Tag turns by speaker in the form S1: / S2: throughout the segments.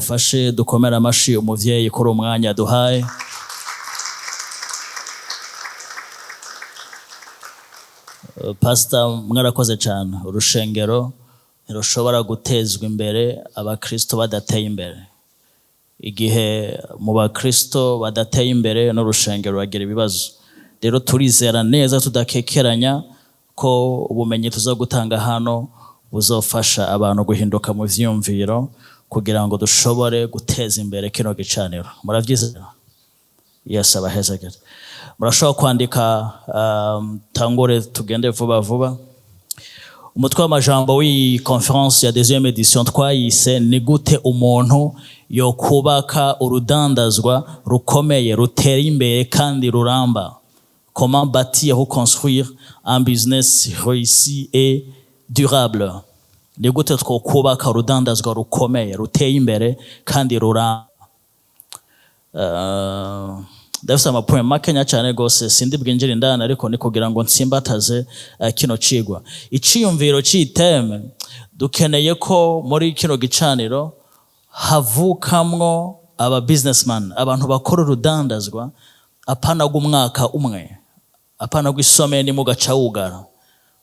S1: mumfashe dukomera amashi umuvyeyi kuri umwanya duhaye. Pastor mwarakoze cyane. Urushengero ntirushobora gutezwa imbere abakristo badateye imbere. Igihe mu bakristo badateye imbere n'urushengero bagira ibibazo. Rero turizera neza tudakekeranya ko ubumenyi tuza gutanga hano buzofasha abantu guhinduka mu vyumviro kugira ngo dushobore guteza imbere kino gicaniro. Muravyizera? Yes, abahezagere. Murashobora kwandika tangore tugende vuba vuba. Umutwe w'amajambo w'iyi conference ya deuxième édition twayise ni gute umuntu yo kubaka urudandazwa rukomeye ruteye imbere kandi ruramba. Comment bâtir ou construire un business réussi et durable. Ni gute twokubaka urudandazwa rukomeye ruteye imbere kandi ruramba. Ndafise amapoint makenya cyane gose sindi bwinjira indana ariko ni kugira ngo nsimbataze kino cigwa. Iciyumviro c'iteme dukeneye ko muri kino gicaniro havukamwo aba businessman, abantu bakora urudandazwa apana gumwaka umwe, apana gwisomeye ni mugaca wugara.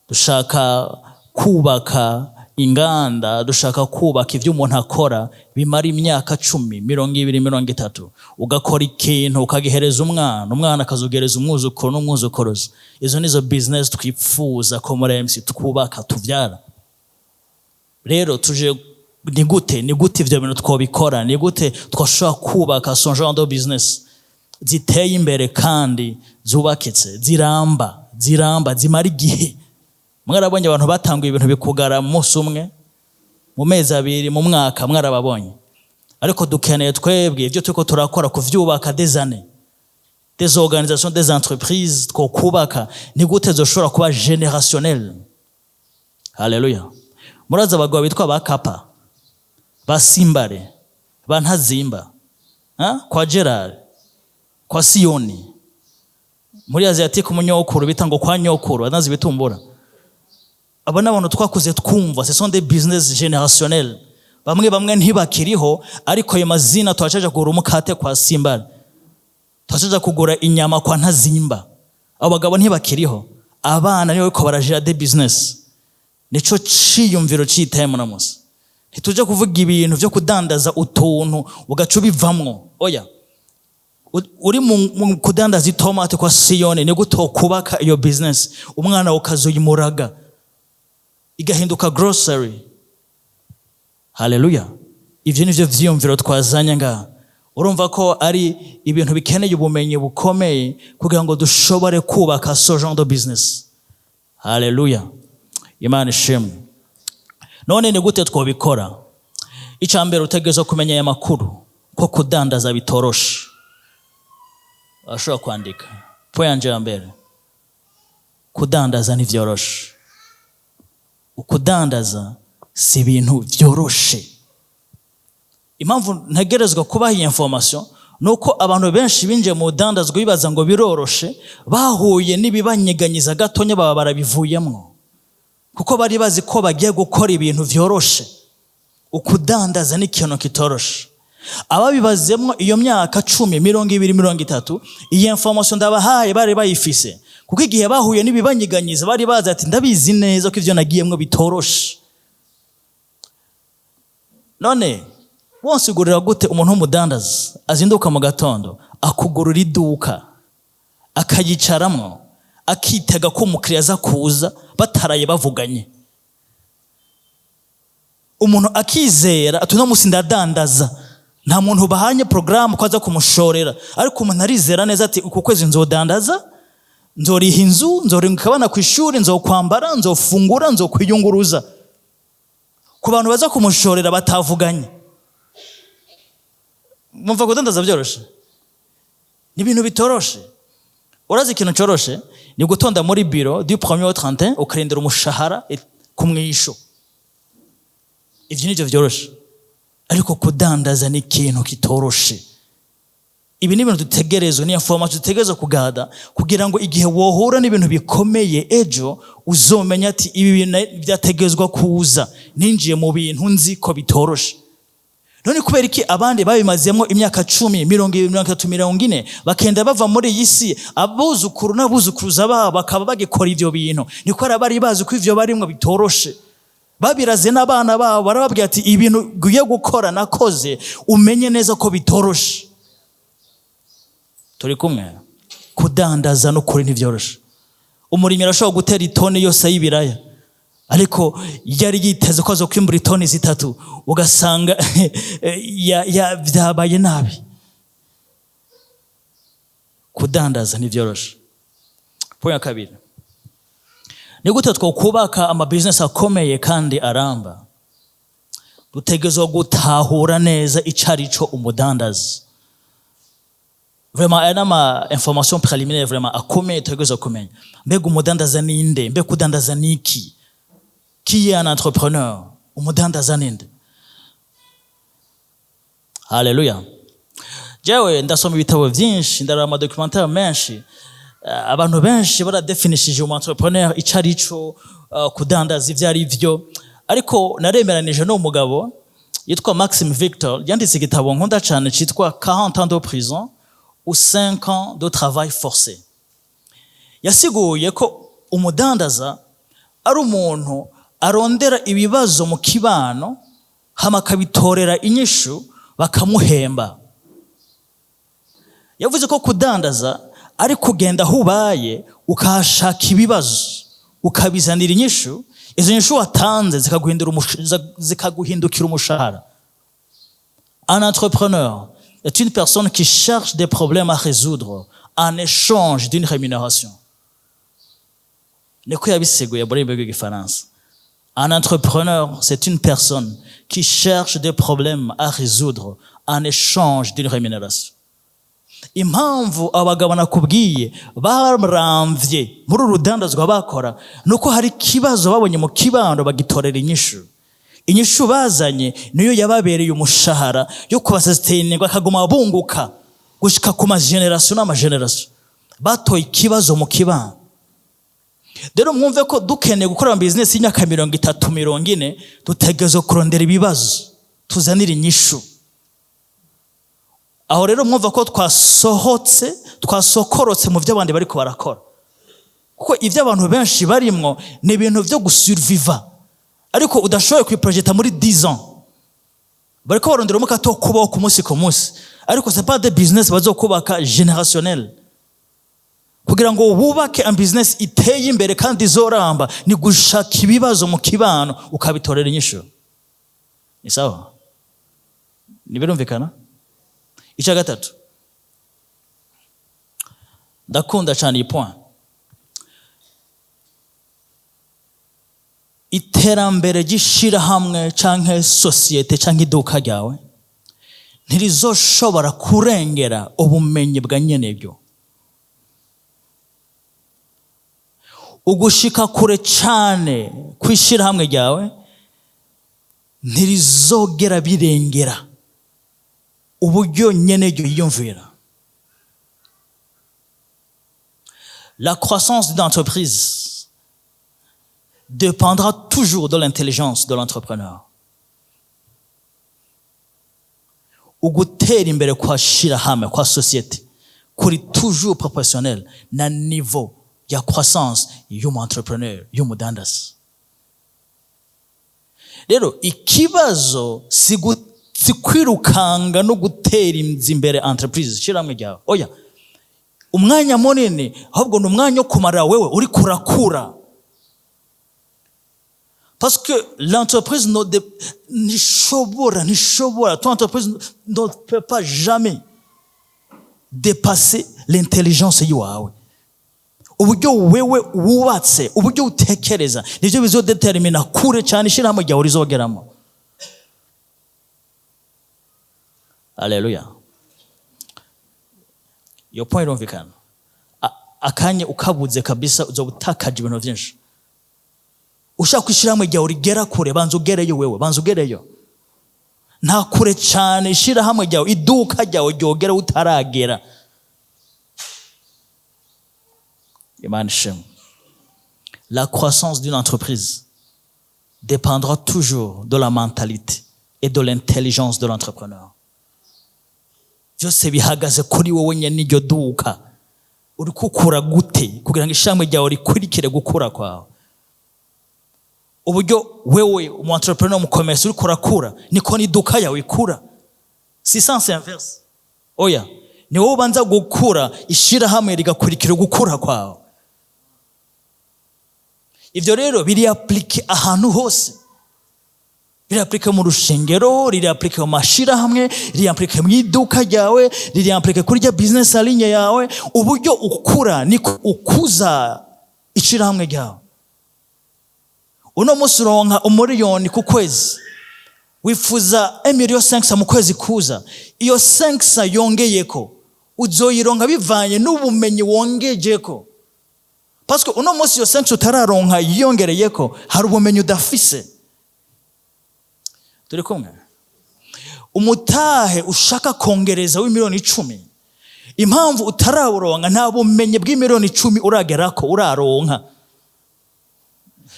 S1: Dushaka kubaka inganda, dushaka kubaka ivyo umuntu akora bimara imyaka 10, 20, 30. Ugakora ikintu ukagihereza umwana akazogereza umwuzukuru n'umwuzukuruza. Izo nizo business twifuza ko muri MC twubaka tuvyara. Rero tuje ni gute ivyo bintu twobikora, ni gute twashobora kubaka son genre de business ziteye imbere kandi zubakitse, ziramba zimara igihe. Mwarabonye abantu batanguye ibintu bikugara munsi umwe, mu mezi 2, mu mwaka mwarababonye. Ariko dukeneye twebwe ivyo turiko turakora kuvyubaka des années, des organisations, des entreprises two kubaka ni gute zoshobora kuba générationnel. Haleluya. Muraza abagabo bitwa bakapa, basimbare, bantazimba, kwa Gerard, kwa Sioni. Muri Asiatique umunyokuru bitango kwa nyokuru, anazi bitumbura. Abana abantu twakuze twumva, ce sont des business générationnels. Bamwe ntibakiriho ariko ayo mazina twacaje kugura umukate kwa Simbara, twacaje kugura inyama kwa Ntazimba. Abagabo ntibakiriho, abana niyo ko barajira de business. Nico ciyumviro c'iteme na musa. Ntituje kuvuga ibintu byo kudandaza utuntu ugacu bivamwo. Oya, uri mu kudandaza itomate kwa Sione ni guto kubaka iyo business, umwana ukazuyimuraga igahinduka grocery. Haleluya. Ivyo nivyo vyiyumviro twazanya nga. Urumva ko ari ibintu bikeneye ubumenyi bukomeye kugira ngo dushobore kubaka so genre de business. Haleluya. Imana ishimwe. None ni gute twobikora? Icambere utegezo kumenya ya makuru ko kudandaza bitoroshe. Ashobora kwandika. Point ya mbere. Kudandaza ntivyoroshe. Ukudandaza si ibintu vyoroshe. Impamvu ntegerezwa kubaha iyi information nuko abantu benshi binje mu dandazwa bibaza ngo biroroshe, bahuye nibibanyeganyiza gatonya baba barabivuyemwo. Kuko bari bazi ko bagiye gukora ibintu vyoroshe. Ukudandaza ni ikintu kitoroshe. Ababibazemwo iyo myaka 10, 20, 30, iyi information ndabahaye bari bayifise. Kuko igihe bahuye nibibanyeganyiza bari bazi ati ndabizi neza ko ivyo nagiyemwo bitoroshe. None wonsigurira gute umuntu w'umudandaza azinduka mu gatondo akugurura iduka akayicaramwo akitega ko umukiriya aza kuza bataraye bavuganye? Umuntu akizera atuno musi ndadandaza, nta muntu bahanye programme ko aza kumushorera, ariko umuntu arizera neza ati uku kwezi nzodandaza, nzoriha inzu, nzorinka abana ku ishuri, nzokwambara, nzofungura, nzokwiyunguruza. Ku bantu baza kumushorera batavuganye, mumva kudandaza byoroshe? Ni ibintu bitoroshe. Urazi ikintu coroshe ni gutonda muri biro du 1er au 31 ukarindira umushahara kumwisho. Ivyo nivyo vyoroshe. Ariko kudandaza ni ikintu kitoroshe. Ibi ni ibintu dutegerezwa, ni information dutegerezwa kugada kugira ngo igihe wohura n'ibintu bikomeye ejo uzomenya ati ibi bintu byategezwa kuza, ninjiye mu bintu nzi ko bitoroshe. none kubera iki abandi babimazemo imyaka 10 20 30 40 bakenda bava muri iyi si abuzukuru n'abuzukuruza babo bakaba bagikora ivyo bintu niko bari bazi ko ivyo barimwe bitoroshe babiraze n'abana babo barababwira ati ibintu guye gukora nakoze umenye neza ko bitoroshe. Turi kumwe kudandaza no kuri ntivyoroshe. Umurimyi arashobora gutera itoni yose y'ibiraya ariko yari yiteze ko azokwimbura itoni 3 ugasanga vyabaye nabi. Kudandaza ntivyoroshe. Point ya kabiri, ni gute twokubaka ama business akomeye kandi aramba? Dutegerezwa gutahura neza icarico umudandaza. Vraiment aya nama information préliminaire vraiment akomeye tutegerezwa kumenya. Mbega umudandaza ninde? Mbega kudandaza niki? Qui est un entrepreneur? Umudandaza ninde? Hallelujah. Jewe ndasoma ibitabo byinshi, ndaraba ama documentaire menshi. Abantu benshi baradefinishije umu entrepreneur icarico, kudandaza ivyo ari vyo. Ariko naremeranije no mugabo yitwa Maxime Victor yanditse igitabo nkunda cyane cyitwa 40 ans de prison ou 5 ans de travail forcé. Yasiguye ko umudandaza ari umuntu arondera ibibazo mu kibano hama kabitorera inyishu bakamuhemba. Yavuze ko kudandaza ari kugenda hubaye ukashaka ibibazo ukabizanira inyishu, izo nyishu watanze zikaguhindukira umushahara. Un entrepreneur est une personne qui cherche des problèmes à résoudre en échange d'une rémunération. Niko yabisiguye muri mbego gifaransa. Un entrepreneur, c'est une personne qui cherche des problèmes à résoudre en échange d'une rémunération. Impamvu abagabo nakubwiye baramvye muri urudandazwa bakora nuko hari kibazo babonye mu kibando bagitorera inyishu. Inyishu bazanye niyo yababereye umushahara yo kubasustaininga bakaguma bunguka gushika ku mageneration n'amageneration. Batoye ikibazo mu kibando. Rero mwumve ko dukeneye gukora business y'imyaka 30 40 dutegezo kurondera ibibazo tuzanira inyishu. Aho rero mwumva ko twasokorotse mu by'abandi bariko barakora. Kuko ivyo abantu benshi barimwo ni ibintu byo gusurviva. Ariko udashoboye kwiprojecta muri 10 ans. Bariko barondera umukato kubaho ku munsi ku munsi. Ariko c'est pas des business bazokubaka générationnel. Kugira ngo wubake un business iteye imbere kandi izoramba ni gushaka ibibazo mu kibano ukabitorera inyishu. Ni sawa? Ni birumvikana? Icya gatatu, ndakunda cyane iyi point. Iterambere gishira hamwe canke societe canke iduka ryawe ntirizoshobora kurengera ubumenyi bwa nyenebyo. Ugushika kure cyane kwishira hamwe ryawe ntirizogera birengera uburyo nyenebyo yiyumvira. La croissance d'une entreprise dépendra toujours de l'intelligence de l'entrepreneur. Ugutera imbere kwa shirahamwe kwa société kuri toujours proportionnel na niveau ya croissance y'umu entrepreneur y'umudandaza. Rero ikibazo sikwirukanga no gutera imbere entreprise shiramwe ryawe. Oya, umwanya munini ahubwo n'umwanya kumara wewe uri kurakura. Parce que l'entreprise ton entreprise ne peut pas jamais dépasser l'intelligence yawe. Uburyo wewe wubatse, uburyo utekereza nivyo bizodetermina kure cyane shiramwe ryawe rizogeramo. Hallelujah. Yo point irumvikana. Akanye ukabuze kabisa uzobutakaje ibintu byinshi. Ushaka kwishirahamwe ryawe rigera kure banza ugereyo wewe, banza ugereyo. Nta kure cyane ishirahamwe ryawe iduka ryawe ryogera utaragera. Imana ishimwe. La croissance d'une entreprise dépendra toujours de la mentalité et de l'intelligence de l'entrepreneur. Byose bihagaze kuri wowe nyene iryo duka. Uri gukura gute kugira ngo ishamwe ryawe rikurikire gukura kwawe. Uburyo wewe umu entrepreneur mu commerce uri kurakura niko n'iduka yawe ikura. Si sens inverse. Oya, ni wowe ubanza gukura ishira hamwe rigakurikira gukura kwawe. Ivyo rero biri applique ahantu hose. Biri applique mu rushengero, riri applique mu mashira hamwe, riri applique mu iduka ryawe, riri applique kuri ya business ligne yawe. Uburyo ukura niko ukuza ishira hamwe ryawe. Uno musi uronka umuriyoni ku kwezi. Wifuza 1,500,000 mu kwezi kuza. Iyo 500 yongeyeko uzoyironka bivanye n'ubumenyi wongejeko. Parce que uno musi iyo 500 utararonka yongereyeko hari ubumenyi udafise. Turi kumwe? Umutahe ushaka kongereza w'10,000,000. Impamvu utararonka nta bumenyi bw'10,000,000 uragerako uraronka.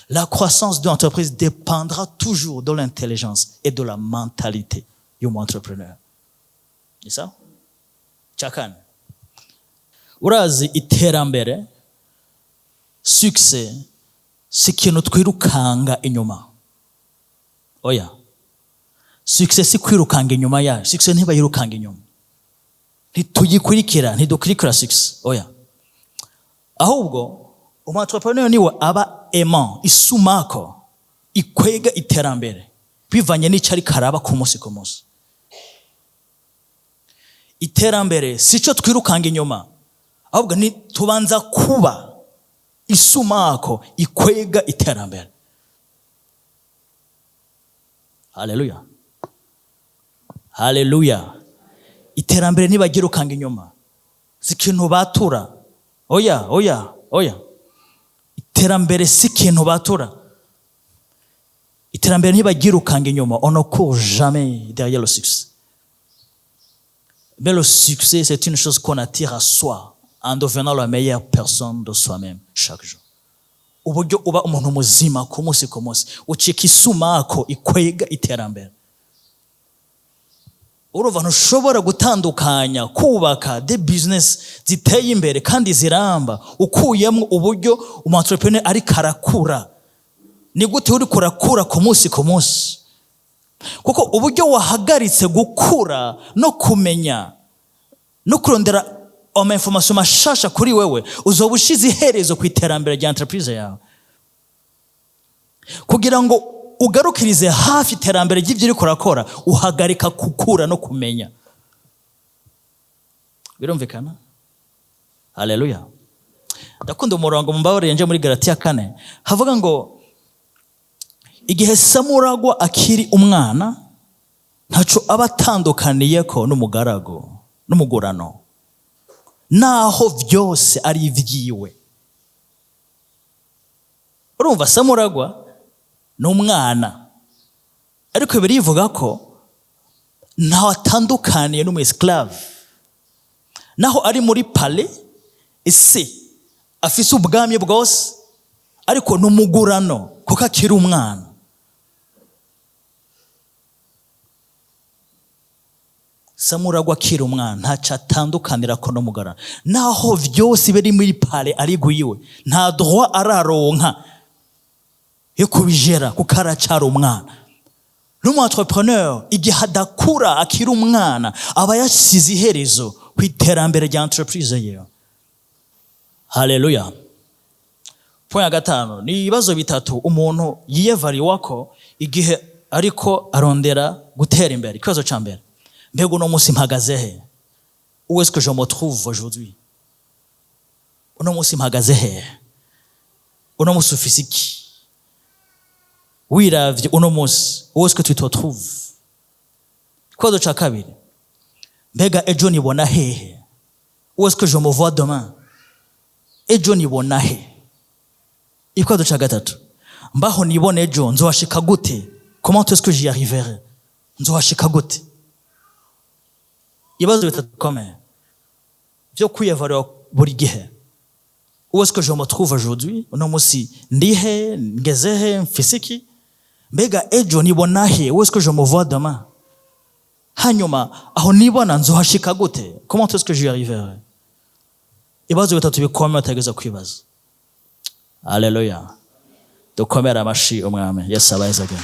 S1: La croissance de l'entreprise dépendra toujours de l'intelligence et de la mentalité de l'entrepreneur. C'est ça? Chaque. Urazi iterambere, succès, c'est ikintu twirukanga inyuma. Oya. Succès si kwirukanga inyuma yayo. Succès ntiba yirukanga inyuma. Ntituyikurikira, ntidukurikira succès. Oya. Ahubwo umu-entrepreneur niwe aba aimant, isumako, ikwega iterambere. Bivanye n'icyo ari karaba ku munsi ku munsi. Iterambere sico twirukanga inyuma. Ahubwo ni tubanza kuba isumako, ikwega iterambere. Haleluya. Haleluya. Iterambere ntibagirukanga inyuma. Si ikintu batura. Oya, oya, oya. Iterambere si ikintu batura. Iterambere ntibagirukanga inyuma. On ne court jamais derrière le succès. Mais le succès, c'est une chose qu'on attire à soi en devenant la meilleure personne de soi-même chaque jour. Uburyo uba umuntu muzima ku munsi ku munsi. Ucika isumako ikwega iterambere. Urumva ntushobora gutandukanya kubaka de business ziteye imbere kandi ziramba ukuyemo uburyo umu-entrepreneur ari karakura. Ni gute uri kurakura ku munsi ku munsi? Kuko uburyo wahagaritse gukura no kumenya no kurondera information mashasha kuri wewe uzoba ushize iherezo ku iterambere rya entreprise yawe. Kugira ngo ugarukirize hafi iterambere ry'ibyo uri kurakora uhagarika kukura no kumenya. Birumvikana? Haleluya. Ndakunda umurongo mumbabarire nje muri Galatiya 4 havuga ngo igihe Samuragwa akiri umwana ntaco abatandukaniyeko n'umugaragu n'umugurano naho vyose ari ivyiwe. Urumva Samuragwa n'umwana ariko birivuga ko ntaho atandukaniye n'umu-esclave. Naho ari muri palais ese afise ubwami bwose ariko n'umugurano kuko akiri umwana. Samuragwa akiri umwana ntaco atandukanira ko n'umugurano. Naho vyose biri muri palais ari guyiwe nta droit araronka yo kubijera kuko aracara umwana. N'umu-entrepreneur igihe adakura akiri umwana aba yasize iherezo ku iterambere rya entreprise yewe. Haleluya. Point ya 5 ni ibibazo bitatu umuntu yiyevariwako igihe ariko arondera gutera imbere. Ikibazo ca mbere, mbega uno munsi mpagaze he? Où est-ce que je me trouve aujourd'hui? Uno munsi mpagaze he? Uno munsi ufise iki? Wiravye uno munsi, où est-ce que tu te trouves? Ikibazo ca kabiri, mbega ejo nibona hehe? Où est-ce que je me vois demain? Ejo nibona he? Ikibazo ca gatatu, mbaho nibona ejo nzohashika gute? Comment est-ce que j'y arriverai? Nzohashika gute? Ibibazo bitatu bikomeye byo kwiyevarira buri gihe. Où est-ce que je me trouve aujourd'hui? Uno munsi ndihe, ngezehe, mfise iki? mbega ejo nibona he, où est-ce que je me vois demain? Hanyuma aho nibona nzohashika gute? Comment est-ce que j'y arriverai? Ibibazo bitatu bikomeye bategeza kwibaza. Haleluya. Dukomere amashi umwami. Yesu abayezaga.